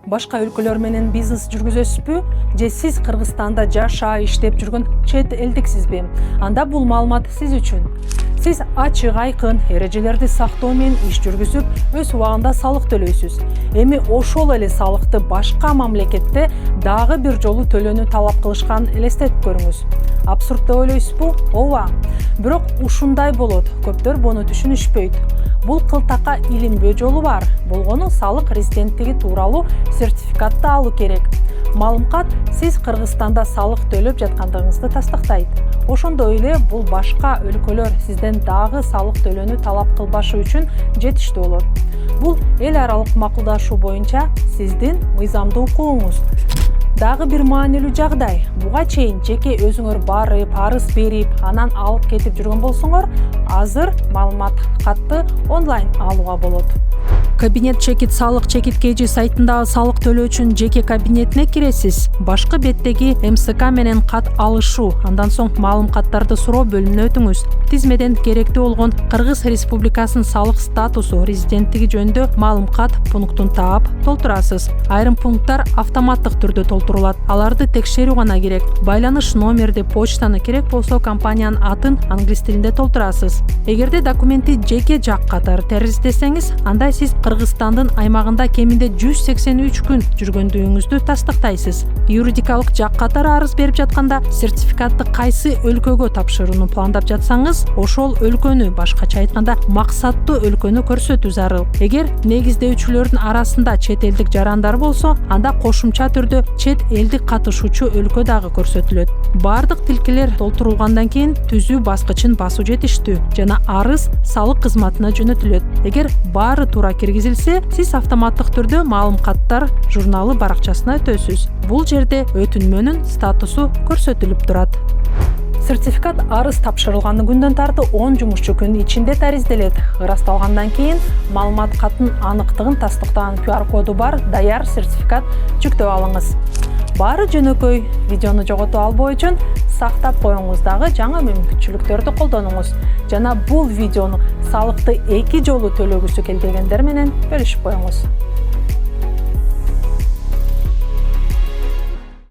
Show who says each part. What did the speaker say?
Speaker 1: Башка өлкөлөр менен бизнес жүргүзөсүзбү же сиз Кыргызстанда жашаа иштеп жүргөн чет элдиксизби? Анда бул маалымат сиз үчүн. Сиз ачык айкын эрежелерди сактоо менен иш жүргүзүп, өз убагында салык төлөйсүз. Эми ошол эле салыкты башка мамлекетте дагы бир жолу төлөөнү талап кылышканын элестетип көрүңүз. Абсурд деп ойлойсузбу? Ооба. Бирок ушундай болот. Көптөр буну түшүнүшпөйт. Бул кылтакка илинбөө жолу бар. Болгону салык резиденттиги тууралуу сертификатты алуу керек. Маалымат сиз Кыргызстанда салык төлөп жаткандыгыңызды тастыктайт. Ошондой эле бул башка өлкөлөр сизден дагы салык төлөөнү талап кылбашы үчүн жетиштүү болот. Бул эл аралык макулдашуу боюнча сиздин мыйзамдуу укугуңуз. Дагы бир маанилүү жагдай. Буга чейин жеке өзүңөр барып, арыз берип, анан алып кетип жүргөн болсоңор, азыр маалыматты онлайн алууга болот. Кабинет чекит салык чекиткечи сайтындагы салык төлөө үчүн жеке кабинетине киресиз. Башкы беттеги МСК менен кат алышуу, андан соң маалыматтарды суроо бөлүмүнө өтүңүз. Тизмеден керектүү болгон Кыргыз Республикасынын салык статусу, резиденттиги жөнүндө маалымат пунктун таап толтурасыз. Айрым пункттар автоматтык түрдө толтурулат. Аларды текшерүү гана керек. Байланыш номерди, почтаны, керек болсо компаниянын атын англис тилинде толтурасыз. Эгерде документти жеке жак катары терилиздесеңиз, анда сиз Кыргызстандын аймагында кеминде 183 күн жүргөндүгүңүздү тастыктайсыз. Юридикалык жак катары арыз берип жатканда сертификатты кайсы өлкөгө тапшырууну пландап жатсаңыз, ошол өлкөнү, башкача айтканда, максаттуу өлкөнү көрсөтүү зарыл. Эгер негиздөөчүлөрдүн арасында чет элдик жарандар болсо, анда кошумча түрдө чет элдик катышуучу өлкө дагы көрсөтүлөт. Бардык тилкелер толтурулгандан кийин түзүү баскычын басуу жетиштүү жана арыз салык кызматына жөнөтүлөт. Эгер баары туура киргизилсе, сиз автоматтык түрдө маалыматтар журналы баракчасына өтөсүз. Бул жерде өтүнмөнүн статусу көрсөтүлүп турат. Сертификат арыз тапшырылган күндөн тарты 10 жумушчу күн ичинде таризделет. Ырасталгандан кийин маалымат каттын аныктыгын тастыктаган QR коду бар даяр сертификат жүктөп алыңыз. Баары жөнөкөй. Видеону жоготуп албоо үчүн сактап коюңуз, дагы жаңы мүмкүнчүлүктөрдү колдонуңуз. Жана бул видеону салыкты 2 жолу төлөгүсү келбегендер менен бөлүшүп коюңуз.